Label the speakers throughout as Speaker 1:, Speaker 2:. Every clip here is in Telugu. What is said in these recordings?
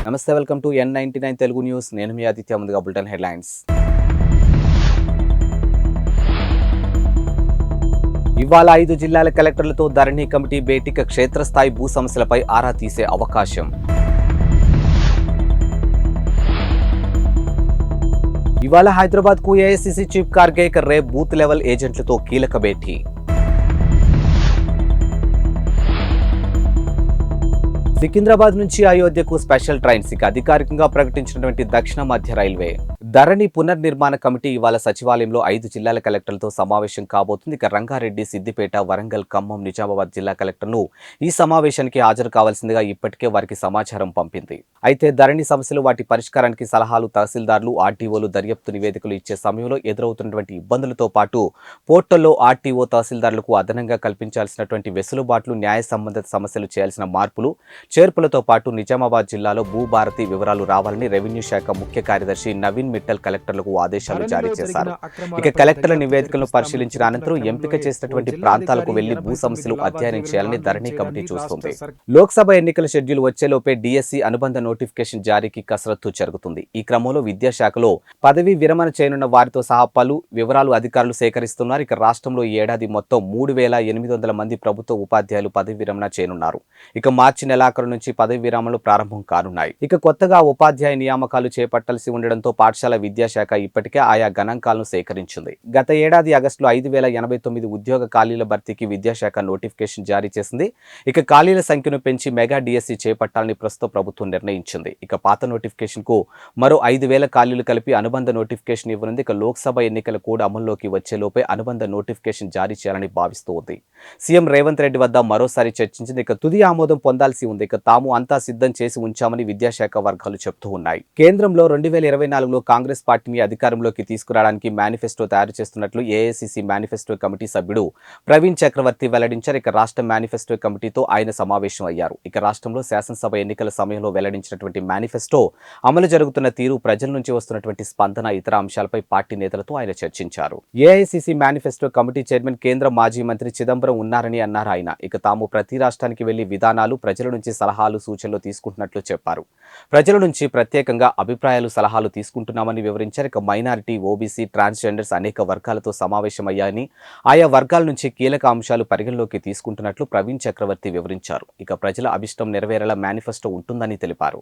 Speaker 1: నమస్తే, welcome to N99 Telugu news. నేను మీ ఆదిత్య. ముందుగా బులెటిన్ హెడ్లైన్స్. ఇవాళ 5 జిల్లాల కలెక్టర్లతో ధరణి కమిటీ భేటీకి క్షేత్రస్థాయి భూ సమస్యలపై ఆరా తీసే అవకాశం. ఇవాళ హైదరాబాద్కు ఏఐసిసి చీఫ్ ఖార్గే, రేపు బూత్ లెవెల్ ఏజెంట్లతో కీలక భేటీ. సికింద్రాబాద్ నుంచి అయోధ్యకు స్పెషల్ ట్రైన్స్. ఇక అధికారికంగా ప్రకటించినటువంటి దక్షిణ మధ్య రైల్వే ధరణి పునర్నిర్మాణ కమిటీ ఇవాళ సచివాలయంలో 5 జిల్లాల కలెక్టర్లతో సమావేశం కాబోతుంది. ఇక రంగారెడ్డి, సిద్దిపేట, వరంగల్, ఖమ్మం, నిజామాబాద్ జిల్లా కలెక్టర్లు ఈ సమావేశానికి హాజరు కావాల్సిందిగా ఇప్పటికే వారికి సమాచారం పంపింది. అయితే ధరణి సమస్యలు, వాటి పరిష్కారానికి సలహాలు తహసీల్దార్లు, ఆర్టీఓలు దర్యాప్తు నివేదికలు ఇచ్చే సమయంలో ఎదురవుతున్నటువంటి ఇబ్బందులతో పాటు పోర్టల్లో ఆర్టీఓ, తహసీల్దార్లకు అదనంగా కల్పించాల్సినటువంటి వెసులుబాట్లు, న్యాయ సంబంధిత సమస్యలు చేయాల్సిన మార్పులు చేర్పులతో పాటు నిజామాబాద్ జిల్లాలో భూభారతి వివరాలు రావాలని రెవెన్యూ శాఖ ముఖ్య కార్యదర్శి నవీన్ మిట్టల్ కలెక్టర్లకు ఆదేశాలు జారీ చేశారు. ఇక కలెక్టర్ల నివేదికలను పరిశీలించిన అనంతరం ఎంపిక చేసినటువంటి ప్రాంతాలకు వెళ్లి భూ సమస్యలు అధ్యయనం చేయాలని ధరణి కమిటీ చూస్తుంది. లోక్సభ ఎన్నికల షెడ్యూల్ వచ్చేలోపే డిఎస్సి అనుబంధ నోటిఫికేషన్ జారీకి కసరత్తు జరుగుతుంది. ఈ క్రమంలో విద్యాశాఖలో పదవీ విరమణ చేయనున్న వారితో సహా పలు వివరాలు అధికారులు సేకరిస్తున్నారు. ఇక రాష్ట్రంలో ఈ ఏడాది మొత్తం 3,800 మంది ప్రభుత్వ ఉపాధ్యాయులు పదవీ విరమణ చేయనున్నారు. ఇక మార్చి నెలాఖరు నుంచి పదవి విరామలు ప్రారంభం కానున్నాయి. ఇక కొత్తగా ఉపాధ్యాయ నియామకాలు చేపట్టాల్సి ఉండడంతో పాఠశాల విద్యాశాఖ ఇప్పటికే ఆయా గణాంకాలను సేకరించింది. గత ఏడాది ఆగస్టులో 5,089 ఉద్యోగ ఖాళీల భర్తీకి విద్యాశాఖ నోటిఫికేషన్ జారీ చేసింది. ఇక ఖాళీల సంఖ్యను పెంచి మెగా డిఎస్సి చేపట్టాలని ప్రస్తుత ప్రభుత్వం నిర్ణయించింది. ఇక పాత నోటిఫికేషన్ కు మరో 5,000 ఖాళీలు కలిపి అనుబంధ నోటిఫికేషన్ ఇవ్వనుంది. ఇక లోక్సభ ఎన్నికల కూడా అమల్లోకి వచ్చేలోపే అనుబంధ నోటిఫికేషన్ జారీ చేయాలని భావిస్తూ ఉంది. సీఎం రేవంత్ రెడ్డి వద్ద మరోసారి చర్చించింది. ఇక తుది ఆమోదం పొందాల్సి ఉంది. ఇక తాము అంతా సిద్ధం చేసి ఉంచామని విద్యాశాఖ వర్గాలు చెబుతూ ఉన్నాయి. కేంద్రంలో 2024లో కాంగ్రెస్ పార్టీని అధికారంలోకి తీసుకురావడానికి మేనిఫెస్టో తయారు చేస్తున్నట్లు ఏఐసిసి మేనిఫెస్టో కమిటీ సభ్యుడు ప్రవీణ్ చక్రవర్తి వెల్లడించారు. ఇక రాష్ట్ర మేనిఫెస్టో కమిటీతో ఆయన సమావేశం అయ్యారు. ఇక రాష్ట్రంలో శాసనసభ ఎన్నికల సమయంలో వెల్లడించినటువంటి మేనిఫెస్టో అమలు జరుగుతున్న తీరు, ప్రజల నుంచి వస్తున్నటువంటి స్పందన, ఇతర అంశాలపై పార్టీ నేతలతో ఆయన చర్చించారు. ఏఐసిసి మేనిఫెస్టో కమిటీ చైర్మన్ కేంద్ర మాజీ మంత్రి చిదంబరం ఉన్నారని అన్నారు ఆయన. ఇక తాము ప్రతి రాష్ట్రానికి వెళ్లి విధానాలు, ప్రజల నుంచి సలహాలు, సూచనలు తీసుకుంటున్నట్లు చెప్పారు. ప్రజల నుంచి ప్రత్యేకంగా అభిప్రాయాలు, సలహాలు తీసుకుంటున్నామని వివరించారు. ఇక మైనారిటీ, ఓబీసీ, ట్రాన్స్జెండర్స్ అనేక వర్గాలతో సమావేశమయ్యాయని, ఆయా వర్గాల నుంచి కీలక అంశాలు పరిగణలోకి తీసుకుంటున్నట్లు ప్రవీణ్ చక్రవర్తి వివరించారు. ఇక ప్రజల అభిష్టం నెరవేరేలా మేనిఫెస్టో ఉంటుందని తెలిపారు.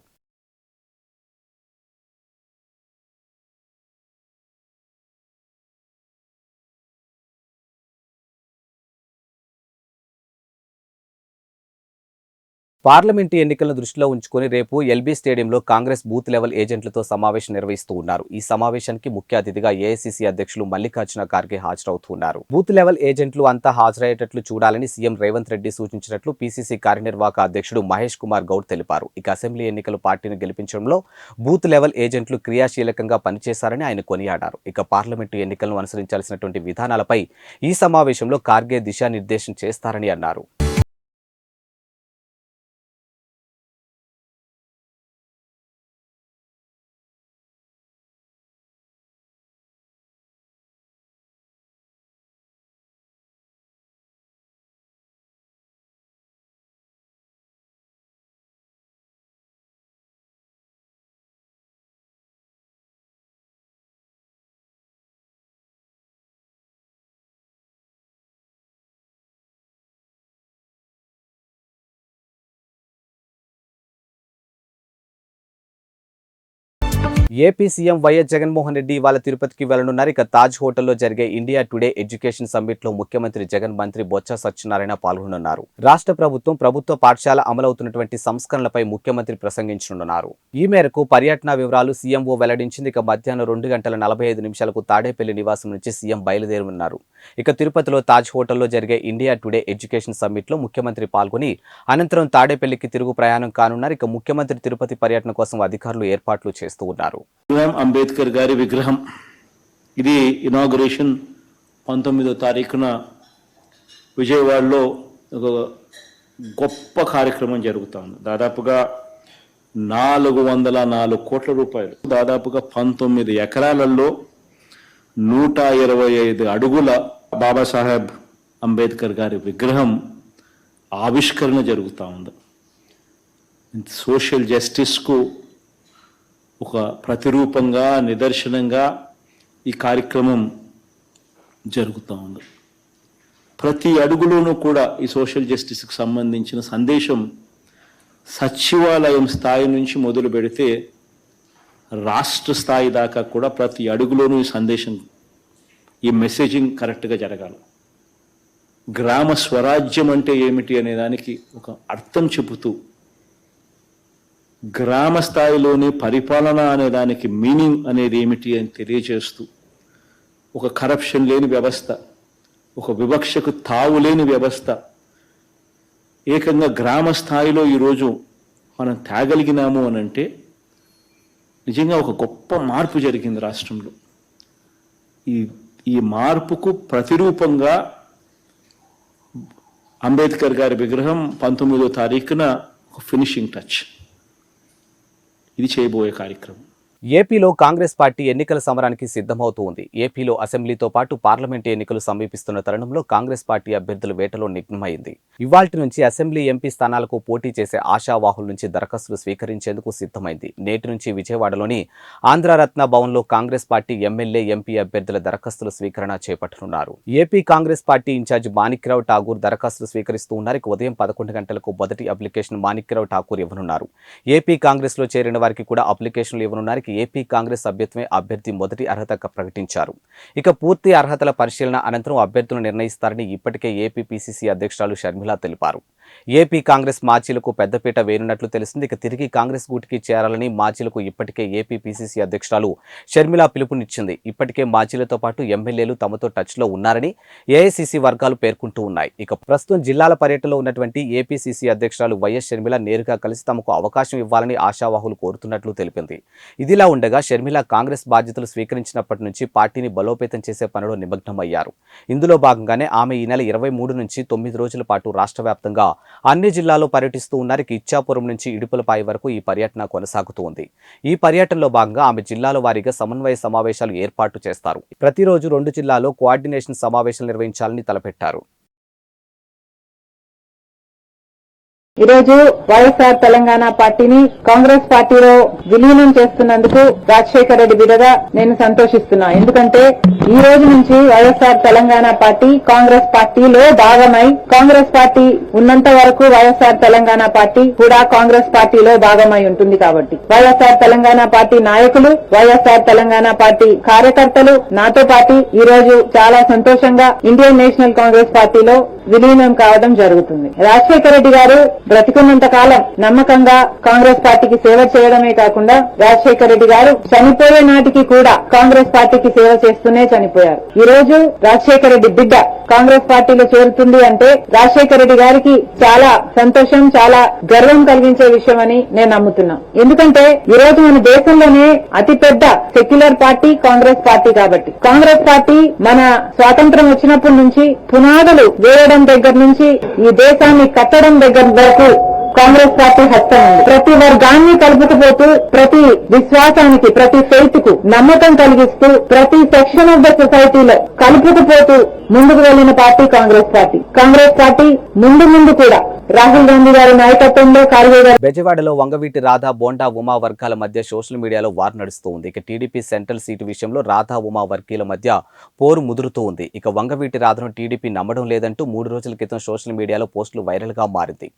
Speaker 1: పార్లమెంటు ఎన్నికలను దృష్టిలో ఉంచుకొని రేపు ఎల్బీ స్టేడియంలో కాంగ్రెస్ బూత్ లెవెల్ ఏజెంట్లతో సమావేశం నిర్వహిస్తూ ఉన్నారు. ఈ సమావేశానికి ముఖ్య అతిథిగా ఏఐసిసి అధ్యక్షులు మల్లికార్జున ఖార్గే హాజరవుతున్నారు. బూత్ లెవెల్ ఏజెంట్లు అంతా హాజరయ్యేటట్లు చూడాలని సీఎం రేవంత్ రెడ్డి సూచించినట్లు పీసీసీ కార్యనిర్వాహక అధ్యక్షుడు మహేష్ కుమార్ గౌడ్ తెలిపారు. ఇక అసెంబ్లీ ఎన్నికలు పార్టీని గెలిపించడంలో బూత్ లెవెల్ ఏజెంట్లు క్రియాశీలకంగా పనిచేశారని ఆయన కొనియాడారు. ఇక పార్లమెంటు ఎన్నికలను అనుసరించాల్సినటువంటి విధానాలపై ఈ సమావేశంలో ఖార్గే దిశానిర్దేశం చేస్తారని అన్నారు. AP CM YS Jaganmohan Reddy ఇవాళ తిరుపతికి వెళ్లనున్నారు. ఇక తాజ్ హోటల్లో జరిగే ఇండియా టుడే ఎడ్యుకేషన్ సమ్మిట్ లో ముఖ్యమంత్రి జగన్, మంత్రి బొత్స సత్యనారాయణ పాల్గొనున్నారు. రాష్ట్ర ప్రభుత్వ పాఠశాల అమలవుతున్నటువంటి సంస్కరణలపై ముఖ్యమంత్రి ప్రసంగించనున్నారు. ఈ మేరకు పర్యటన వివరాలు సీఎంఓ వెల్లడించింది. ఇక మధ్యాహ్నం 2:45 తాడేపల్లి నివాసం నుంచి సీఎం బయలుదేరనున్నారు. ఇక తిరుపతిలో తాజ్ హోటల్లో జరిగే ఇండియా టుడే ఎడ్యుకేషన్ సమ్మిట్ లో ముఖ్యమంత్రి పాల్గొని అనంతరం తాడేపల్లికి తిరుగు ప్రయాణం కానున్నారు. ఇక ముఖ్యమంత్రి తిరుపతి పర్యటన కోసం అధికారులు ఏర్పాట్లు చేస్తూ ఉన్నారు.
Speaker 2: అంబేద్కర్ గారి విగ్రహం ఇది ఇనాగరేషన్ 19వ తారీఖున విజయవాడలో ఒక గొప్ప కార్యక్రమం జరుగుతుంది. దాదాపుగా 404 కోట్ల రూపాయలు, దాదాపుగా 19 ఎకరాలలో 125 అడుగుల బాబాసాహెబ్ అంబేద్కర్ గారి విగ్రహం ఆవిష్కరణ జరుగుతూ ఉంది. సోషల్ జస్టిస్కు ఒక ప్రతిరూపంగా నిదర్శనంగా ఈ కార్యక్రమం జరుగుతూ ఉంది. ప్రతి అడుగులోనూ కూడా ఈ సోషల్ జస్టిస్కి సంబంధించిన సందేశం సచివాలయం స్థాయి నుంచి మొదలు పెడితే రాష్ట్ర స్థాయి దాకా కూడా ప్రతి అడుగులోనూ ఈ సందేశం, ఈ మెసేజింగ్ కరెక్ట్గా జరగాలి. గ్రామ స్వరాజ్యం అంటే ఏమిటి అనే దానికి ఒక అర్థం చెబుతూ, గ్రామ స్థాయిలోనే పరిపాలన అనే దానికి మీనింగ్ అనేది ఏమిటి అని తెలియజేస్తూ, ఒక కరప్షన్ లేని వ్యవస్థ, ఒక వివక్షకు తావు లేని వ్యవస్థ ఏకంగా గ్రామ స్థాయిలో ఈరోజు మనం తేగలిగినాము అని అంటే నిజంగా ఒక గొప్ప మార్పు జరిగింది రాష్ట్రంలో. ఈ మార్పుకు ప్రతిరూపంగా అంబేద్కర్ గారి విగ్రహం 19వ తారీఖున ఒక ఫినిషింగ్ టచ్ ఇది చేయబోయే కార్యక్రమం.
Speaker 1: ఏపీలో కాంగ్రెస్ పార్టీ ఎన్నికల సమరానికి సిద్ధమవుతూ ఉంది. ఏపీలో అసెంబ్లీతో పాటు పార్లమెంటు ఎన్నికలు సమీపిస్తున్న తరుణంలో కాంగ్రెస్ పార్టీ అభ్యర్థుల వేటలో నిగ్నమైంది. ఇవాల్టి నుంచి అసెంబ్లీ ఎంపీ స్థానాలకు పోటీ చేసే ఆశావాహుల నుంచి దరఖాస్తులు స్వీకరించేందుకు సిద్ధమైంది. నేటి నుంచి విజయవాడలోని ఆంధ్రరత్న భవన్లో కాంగ్రెస్ పార్టీ ఎమ్మెల్యే, ఎంపీ అభ్యర్థుల దరఖాస్తుల స్వీకరణ చేపట్టనున్నారు. AP Congress party incharge Manikrao Tagore దరఖాస్తులు స్వీకరిస్తూ ఉన్నారు. ఉదయం 11 గంటలకు మొదటి అప్లికేషన్ మాణిక్రావు ఠాకూర్ ఇవ్వనున్నారు. ఏపీ కాంగ్రెస్ లో చేరిన వారికి కూడా అప్లికేషన్లు ఇవ్వనున్నారు. ఏపీ కాంగ్రెస్ సభ్యత్వమే అభ్యర్థి మొదటి అర్హత ప్రకటించారు. ఇక పూర్తి అర్హతల పరిశీలన అనంతరం అభ్యర్థులను నిర్ణయిస్తారని ఇప్పటికే ఏపీ పిసిసి అధ్యక్షురాలు షర్మిల తెలిపారు. ఏపీ కాంగ్రెస్ మాజీలకు పెద్దపీట వేనున్నట్లు తెలిసింది. ఇక తిరిగి కాంగ్రెస్ గూటికి చేరాలని మాజీలకు ఇప్పటికే ఏపీ పిసిసి అధ్యక్షురాలు షర్మిల పిలుపునిచ్చింది. ఇప్పటికే మాజీలతో పాటు ఎమ్మెల్యేలు తమతో టచ్లో ఉన్నారని ఏఐసిసి వర్గాలు పేర్కొంటూ ఉన్నాయి. ఇక ప్రస్తుతం జిల్లాల పర్యటనలో ఉన్నటువంటి ఏపీసీసీ అధ్యక్షురాలు వైఎస్ షర్మిల నేరుగా కలిసి తమకు అవకాశం ఇవ్వాలని ఆశావాహులు కోరుతున్నట్లు తెలిపింది. ఇదిలా ఉండగా షర్మిల కాంగ్రెస్ బాధ్యతలు స్వీకరించినప్పటి నుంచి పార్టీని బలోపేతం చేసే పనిలో నిమగ్నమయ్యారు. ఇందులో భాగంగానే ఆమె ఈ నెల 23 నుంచి 9 రోజుల పాటు రాష్ట్ర వ్యాప్తంగా అన్ని జిల్లాల్లో పర్యటిస్తూ ఉన్నారు. ఇచ్చాపురం నుంచి ఇడుపులపాయి వరకు ఈ పర్యటన కొనసాగుతూ ఉంది. ఈ పర్యటనలో భాగంగా ఆమె జిల్లాల వారీగా సమన్వయ సమావేశాలు ఏర్పాటు చేస్తారు. ప్రతిరోజు 2 జిల్లాల్లో కోఆర్డినేషన్ సమావేశాలు నిర్వహించాలని తలపెట్టారు.
Speaker 3: ఈరోజు వైఎస్ఆర్ తెలంగాణ పార్టీని కాంగ్రెస్ పార్టీలో విలీనం చేస్తున్నందుకు రాజశేఖర రెడ్డి బిడ్డగా నేను సంతోషిస్తున్నా. ఎందుకంటే ఈ రోజు నుంచి వైఎస్ఆర్ తెలంగాణ పార్టీ కాంగ్రెస్ పార్టీలో భాగమై, కాంగ్రెస్ పార్టీ ఉన్నంత వరకు వైఎస్ఆర్ తెలంగాణ పార్టీ కూడా కాంగ్రెస్ పార్టీలో భాగమై ఉంటుంది. కాబట్టి వైఎస్ఆర్ తెలంగాణ పార్టీ నాయకులు, వైఎస్ఆర్ తెలంగాణ పార్టీ కార్యకర్తలు నాతో పాటు ఈ రోజు చాలా సంతోషంగా ఇండియన్ నేషనల్ కాంగ్రెస్ పార్టీలో విలీనం కావడం జరుగుతుంది. రాజశేఖర రెడ్డి గారు బ్రతికున్నంత కాలం నమ్మకంగా కాంగ్రెస్ పార్టీకి సేవ చేయడమే కాకుండా రాజశేఖర రెడ్డి గారు చనిపోయే నాటికి కూడా కాంగ్రెస్ పార్టీకి సేవ చేస్తూనే చనిపోయారు. ఈ రోజు రాజశేఖర రెడ్డి బిడ్డ కాంగ్రెస్ పార్టీలో చేరుతుంది అంటే రాజశేఖర రెడ్డి గారికి చాలా సంతోషం, చాలా గర్వం కలిగించే విషయం అని నేను నమ్ముతున్నా. ఎందుకంటే ఈ రోజు మన దేశంలోనే అతిపెద్ద సెక్యులర్ పార్టీ కాంగ్రెస్ పార్టీ. కాబట్టి కాంగ్రెస్ పార్టీ మన స్వాతంత్రం వచ్చినప్పటి నుంచి పునాదులు వేయడం దగ్గర నుంచి ఈ దేశాన్ని కట్టడం దగ్గర వరకు కాంగ్రెస్ పార్టీ హస్తం ఉంది. ప్రతి వర్గాన్ని కలుపుకుపోతూ, ప్రతి విశ్వాసానికి, ప్రతి ఫెయిత్ కు నమ్మకం కలిగిస్తూ, ప్రతి సెక్షన్ ఆఫ్ ద సొసైటీలో కలుపుకుపోతూ ముందుకు వెళ్లిన party Congress party. Congress party ముందు కూడా రాహుల్ గాంధీ గారి నాయకత్వంలో
Speaker 1: బెజవాడలో వంగవీటి రాధా, బోండా ఉమా వర్గాల మధ్య సోషల్ మీడియాలో వార్ నడుస్తూ ఉంది. ఇక టీడీపీ సెంట్రల్ సీటు విషయంలో రాధా, ఉమా వర్గీయుల మధ్య పోరు ముదురుతూ ఉంది. ఇక వంగవీటి రాధను టీడీపీ నమ్మడం లేదంటూ 3 రోజుల క్రితం సోషల్ మీడియాలో పోస్టులు వైరల్ గా మారింది.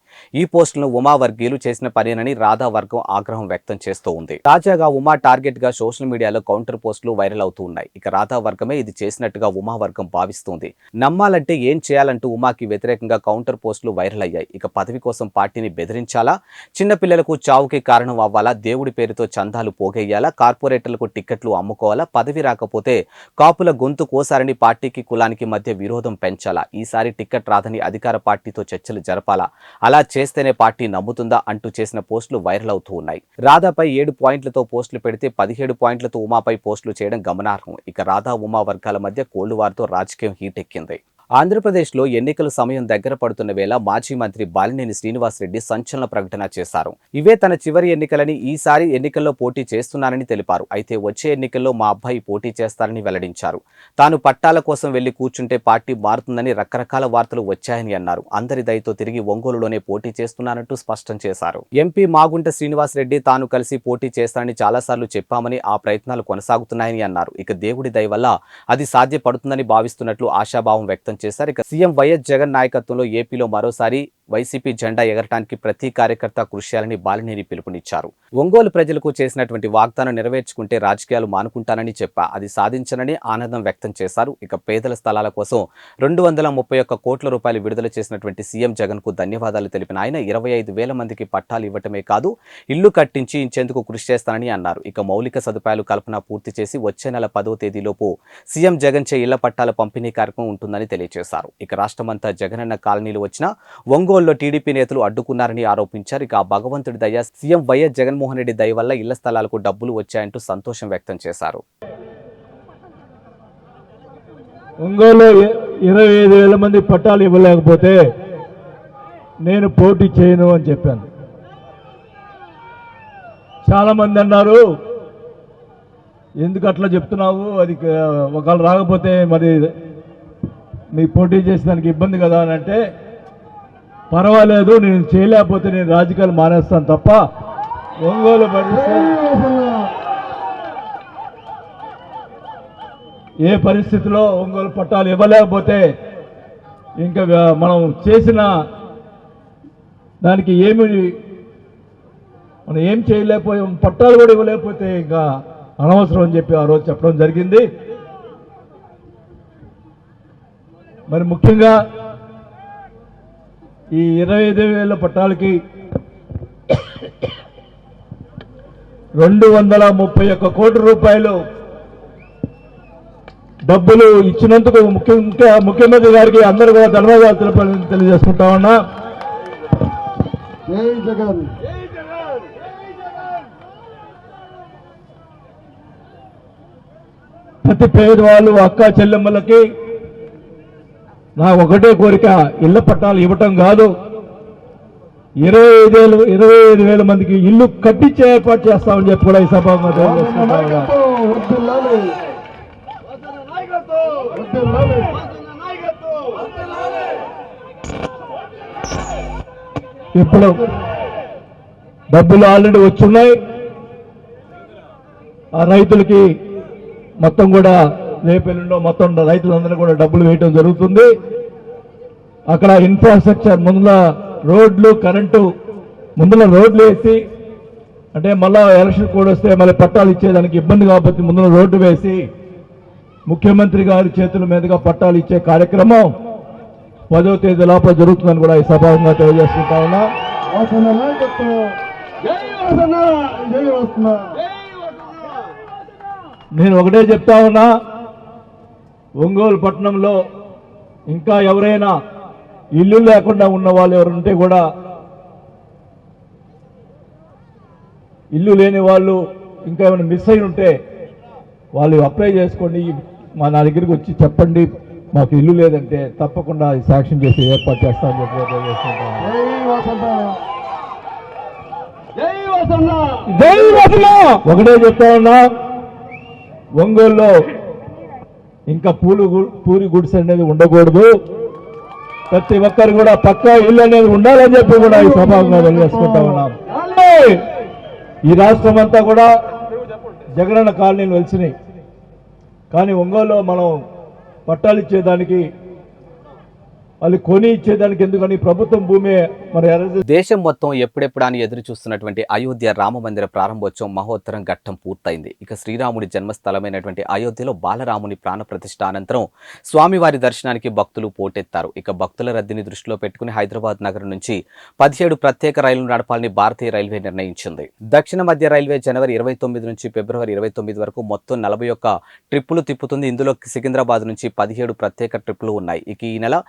Speaker 1: ఈ పోస్టులను ఉమా వర్గీయులు చేసిన పనేనని రాధా వర్గం ఆగ్రహం వ్యక్తం చేస్తూ ఉంది. తాజాగా ఉమా టార్గెట్ గా సోషల్ మీడియాలో కౌంటర్ పోస్టులు వైరల్ అవుతూ ఉన్నాయి. ఇక రాధా వర్గమే ఇది చేసినట్టుగా ఉమా వర్గం భావిస్తుంది. నమ్మాలంటే ఏం చేయాలంటూ ఉమాకి వ్యతిరేకంగా కౌంటర్ పోస్టులు వైరల్ అయ్యాయి. ఇక పదవి కోసం పార్టీని బెదిరించాలా, చిన్నపిల్లలకు చావుకి కారణం అవ్వాలా, దేవుడి పేరుతో చందాలు పోగేయాలా, కార్పొరేటర్లకు టిక్కెట్లు అమ్ముకోవాలా, పదవి రాకపోతే కాపుల గొంతు కోసారని పార్టీకి కులానికి మధ్య విరోధం పెంచాలా, ఈసారి టిక్కెట్ రాదని అధికార పార్టీతో చర్చలు జరపాలా, అలా చేస్తేనే పార్టీ నమ్ముతుందా అంటూ చేసిన పోస్టులు వైరల్ అవుతూ ఉన్నాయి. రాధాపై 7 పాయింట్లతో పోస్టులు పెడితే 17 పాయింట్లతో ఉమాపై పోస్టులు చేయడం గమనార్హం. ఇక రాధా, ఉమా వర్గాల మధ్య కోల్డ్ వార్తో రాజకీయం హీట్ ఎక్కింది. ఆంధ్రప్రదేశ్లో ఎన్నికల సమయం దగ్గర పడుతున్న వేళ మాజీ మంత్రి బాలినేని శ్రీనివాసరెడ్డి సంచలన ప్రకటన చేశారు. ఇవే తన చివరి ఎన్నికలని, ఈసారి ఎన్నికల్లో పోటీ చేస్తున్నానని తెలిపారు. అయితే వచ్చే ఎన్నికల్లో మా అబ్బాయి పోటీ చేస్తారని వెల్లడించారు. తాను పట్టాల కోసం వెళ్లి కూర్చుంటే పార్టీ మారుతుందని రకరకాల వార్తలు వచ్చాయని అన్నారు. అందరి దయతో తిరిగి ఒంగోలులోనే పోటీ చేస్తున్నానంటూ స్పష్టం చేశారు. ఎంపీ మాగుంట శ్రీనివాసరెడ్డి తాను కలిసి పోటీ చేస్తానని చాలాసార్లు చెప్పామని, ఆ ప్రయత్నాలు కొనసాగుతున్నాయని అన్నారు. ఇక దేవుడి దయ వల్ల అది సాధ్యపడుతుందని భావిస్తున్నట్లు ఆశాభావం వ్యక్తం చేశారు. ఇక సీఎం వైఎస్ జగన్ నాయకత్వంలో ఏపీలో మరోసారి వైసీపీ జెండా ఎగరటానికి ప్రతి కార్యకర్త కృషి చేయాలని బాలినేని పిలుపునిచ్చారు. ఒంగోలు ప్రజలకు చేసినటువంటి వాగ్దానం నెరవేర్చుకుంటే రాజకీయాలు మానుకుంటానని చెప్పా, అది సాధించనని ఆనందం వ్యక్తం చేశారు. ఇక పేదల స్థలాల కోసం 231 కోట్ల రూపాయలు విడుదల చేసినటువంటి సీఎం జగన్ కు ధన్యవాదాలు తెలిపిన ఆయన 25,000 మందికి పట్టాలు ఇవ్వటమే కాదు, ఇల్లు కట్టించి ఇచ్చేందుకు కృషి చేస్తానని అన్నారు. ఇక మౌలిక సదుపాయాలు కల్పన పూర్తి చేసి వచ్చే నెల 10వ తేదీలోపు సీఎం జగన్ చే ఇళ్ల పట్టాల పంపిణీ కార్యక్రమం ఉంటుందని తెలియజేశారు. ఇక రాష్ట్రమంతా జగనన్న కాలనీలు వచ్చినా ఒంగోలులో టీడీపీ నేతలు అడ్డుకున్నారని ఆరోపించారు. ఇక భగవంతుడి దయ, సీఎం వైఎస్ జగన్మోహన్ రెడ్డి దయ వల్ల ఇళ్ల స్థలాలకు డబ్బులు వచ్చాయంటూ సంతోషం వ్యక్తం చేశారు.
Speaker 4: ఒంగోలు 25,000 మంది పట్టాలు ఇవ్వలేకపోతే నేను పోటీ చేయను అని చెప్పాను. చాలా మంది అన్నారు, ఎందుకు అట్లా చెప్తున్నావు, అది ఒకవేళ రాకపోతే మరి మీ పోటీ చేసేదానికి ఇబ్బంది కదా అని అంటే, పర్వాలేదు, నేను చేయలేకపోతే నేను రాజకీయాలు మానేస్తాను తప్ప ఒంగోలు ఏ పరిస్థితిలో ఒంగోలు పట్టాలు ఇవ్వలేకపోతే ఇంకా మనం చేసిన దానికి మనం ఏం చేయలేకపోయాం, పట్టాలు కూడా ఇవ్వలేకపోతే ఇంకా అనవసరం అని చెప్పి ఆ రోజు చెప్పడం జరిగింది. మరి ముఖ్యంగా ఈ 25,000 పట్టాలకి 231 కోట్ల రూపాయలు డబ్బులు ఇచ్చినందుకు ముఖ్యమంత్రి గారికి అందరూ కూడా ధన్యవాదాలు తెలియజేసుకుంటా ఉన్నా.
Speaker 5: జై జగన్.
Speaker 4: ప్రతి పేదవాళ్ళు, అక్క చెల్లెమ్మలకి నా ఒకటే కోరిక, ఇళ్ల పట్టాలు ఇవ్వటం కాదు, 25,000 మందికి ఇల్లు కట్టించే ఏర్పాటు చేస్తామని చెప్పి కూడా ఈ సభ ఇప్పుడు డబ్బులు ఆల్రెడీ వచ్చున్నాయి. ఆ రైతులకి మొత్తం కూడా రేపెల్లుండో మొత్తం రైతులందరూ కూడా డబ్బులు వేయటం జరుగుతుంది. అక్కడ ఇన్ఫ్రాస్ట్రక్చర్ ముందుల రోడ్లు, కరెంటు ముందుల రోడ్లు వేసి, అంటే మళ్ళా ఎలక్షన్ కోడ్ వస్తే మళ్ళీ పట్టాలు ఇచ్చేదానికి ఇబ్బంది కాబట్టి ముందుల రోడ్డు వేసి ముఖ్యమంత్రి గారి చేతుల మీదుగా పట్టాలు ఇచ్చే కార్యక్రమం 10వ తేదీ లోపల జరుగుతుందని కూడా ఈ సభాముఖంగా తెలియజేసుకుంటా ఉన్నా. నేను ఒకటే చెప్తా ఉన్నా, ఒంగోలు పట్టణంలో ఇంకా ఎవరైనా ఇల్లు లేకుండా ఉన్న వాళ్ళు ఎవరుంటే కూడా, ఇల్లు లేని వాళ్ళు ఇంకా ఏమైనా మిస్ అయి ఉంటే వాళ్ళు అప్లై చేసుకోండి, నా దగ్గరికి వచ్చి చెప్పండి, మాకు ఇల్లు లేదంటే తప్పకుండా శాంక్షన్ చేసి ఏర్పాటు చేస్తామని చెప్పి ఒకటే చెప్తా ఉన్నా, ఒంగోలులో ఇంకా పూరి గుడిసె అనేది ఉండకూడదు, ప్రతి ఒక్కరు కూడా పక్కా ఇల్లు అనేది ఉండాలని చెప్పి కూడా ఈ సభగా తెలియజేసుకుంటా ఉన్నాం. ఈ రాష్ట్రం అంతా కూడా జగనన్న కాలనీలు వెలిసినాయి, కానీ ఒంగోలులో మనం పట్టాలు ఇచ్చేదానికి, వాళ్ళు కొని ఇచ్చేదానికి ఎందుకని ప్రభుత్వం భూమి మరి
Speaker 1: దేశం మొత్తం ఎప్పుడెప్పుడు అని ఎదురు చూస్తున్నటువంటి అయోధ్య రామ మందిర ప్రారంభోత్సవం మహోత్తరం ఘట్టం పూర్తయింది. ఇక శ్రీరాముడి జన్మస్థలమైనటువంటి అయోధ్యలో బాలరాముని ప్రాణ ప్రతిష్ఠ అనంతరం స్వామివారి దర్శనానికి భక్తులు పోటెత్తారు. ఇక భక్తుల రద్దీని దృష్టిలో పెట్టుకుని హైదరాబాద్ నగరం నుంచి 17 ప్రత్యేక రైళ్లు నడపాలని భారతీయ రైల్వే నిర్ణయించింది. దక్షిణ మధ్య రైల్వే జనవరి 29 నుంచి ఫిబ్రవరి 29 వరకు మొత్తం 41 ట్రిప్పులు తిప్పుతుంది. ఇందులో సికింద్రాబాద్ నుంచి 17 ప్రత్యేక ట్రిప్పులు ఉన్నాయి. ఇక ఈ నెల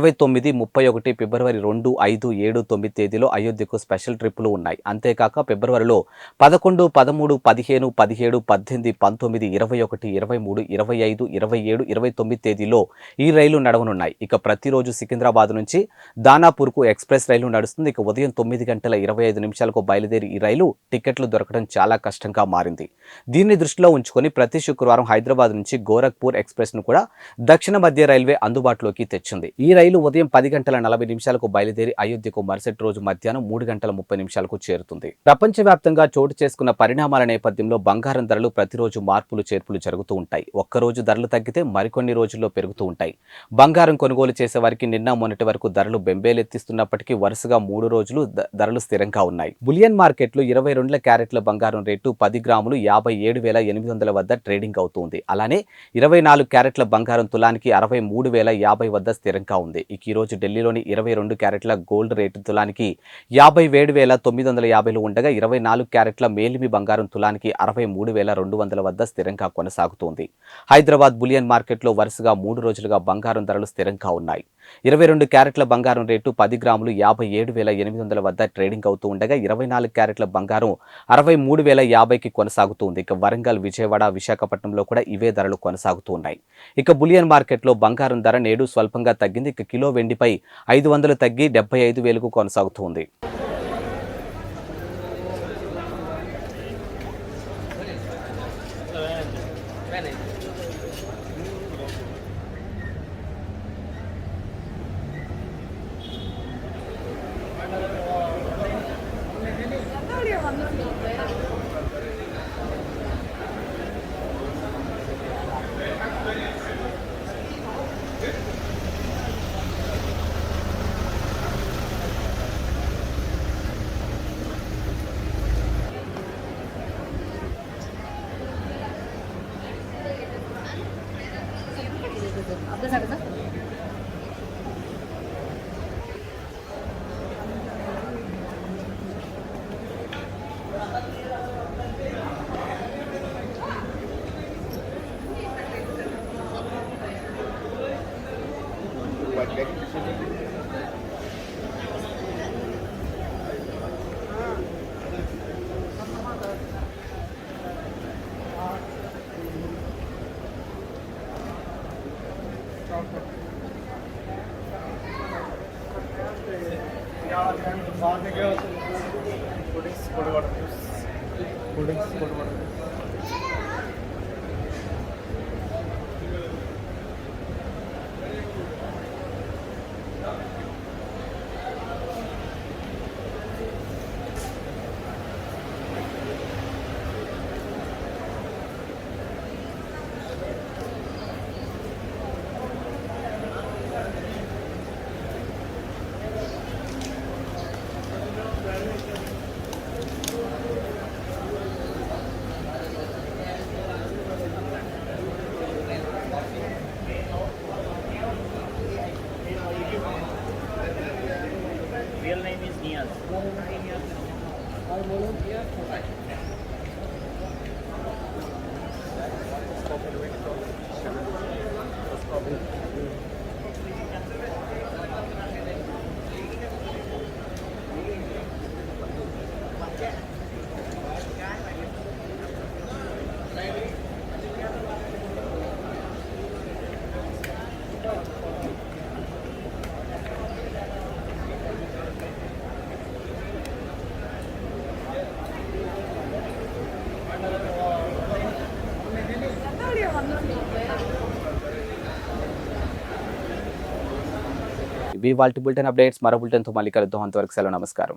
Speaker 1: 29, 31, ఫిబ్రవరి 2, 5, 7, 9 తేదీలో అయోధ్యకు స్పెషల్ ట్రిప్పులు ఉన్నాయి. అంతేకాక ఫిబ్రవరిలో 11, 13, 15, 17, 18, 19, 21, 23, 25, 27, 29 తేదీలో ఈ రైలు నడవనున్నాయి. ఇక ప్రతిరోజు సికింద్రాబాద్ నుంచి దానాపూర్కు ఎక్స్ప్రెస్ రైలు నడుస్తుంది. ఇక ఉదయం 9 గంటల 25 నిమిషాలకు బయలుదేరి ఈ రైలు టికెట్లు దొరకడం చాలా కష్టంగా మారింది. దీన్ని దృష్టిలో ఉంచుకొని ప్రతి శుక్రవారం హైదరాబాద్ నుంచి గోరఖ్పూర్ ఎక్స్ప్రెస్ ను కూడా దక్షిణ మధ్య రైల్వే అందుబాటులోకి తెచ్చింది. ఈ రైలు ఉదయం 10 గంటల 40 నిమిషాలకు బయలుదేరి అయోధ్యకు మరుసటి రోజు మధ్యాహ్నం 3 గంటల 30 నిమిషాలకు చేరుతుంది. ప్రపంచవ్యాప్తంగా చోటు చేసుకున్న పరిణామాల నేపథ్యంలో బంగారం ధరలు ప్రతిరోజు మార్పులు చేర్పులు జరుగుతూ ఉంటాయి. ఒక్కరోజు ధరలు తగ్గితే మరికొన్ని రోజుల్లో పెరుగుతూ ఉంటాయి. బంగారం కొనుగోలు చేసే వారికి నిన్న మొన్నటి వరకు ధరలు బెంబేలెత్తిస్తున్నప్పటికీ వరుసగా 3 రోజులు ధరలు స్థిరంగా ఉన్నాయి. బులియన్ మార్కెట్లో 22 క్యారెట్ల బంగారం రేటు 10 గ్రాములు 57,800 వద్ద ట్రేడింగ్ అవుతుంది. అలానే 24 క్యారెట్ల బంగారం తులానికి 63,050 వద్ద స్థిరంగా ఉంది. ఇక ఈ రోజు ఢిల్లీలోని 22 క్యారెట్ల గోల్డ్ రేటు తులానికి 57,950 ఉండగా 24 క్యారెట్ల మేలిమి బంగారం తులానికి 63,200 వద్ద స్థిరంగా కొనసాగుతోంది. హైదరాబాద్ బులియన్ మార్కెట్లో వరుసగా 3 రోజులుగా బంగారం ధరలు స్థిరంగా ఉన్నాయి. 22 క్యారెట్ల బంగారం రేటు 10 గ్రాములు 57,800 వద్ద ట్రేడింగ్ అవుతూ ఉండగా 24 క్యారెట్ల బంగారం 63,050కి కొనసాగుతుంది. ఇక వరంగల్, విజయవాడ, విశాఖపట్నంలో కూడా ఇవే ధరలు కొనసాగుతూ ఉన్నాయి. ఇక బులియన్ మార్కెట్లో బంగారం ధర నేడు స్వల్పంగా తగ్గింది. ఇక కిలో వెండిపై 500 తగ్గి 75,000కు కొనసాగుతుంది.
Speaker 5: Real name is Niaz.
Speaker 1: ఇవి వాల్టి బులెటిన్ అప్డేట్స్. మరో బులెటిన్తో మళ్ళీ కలుద్దాం. అంతవరకు సెలవు, నమస్కారం.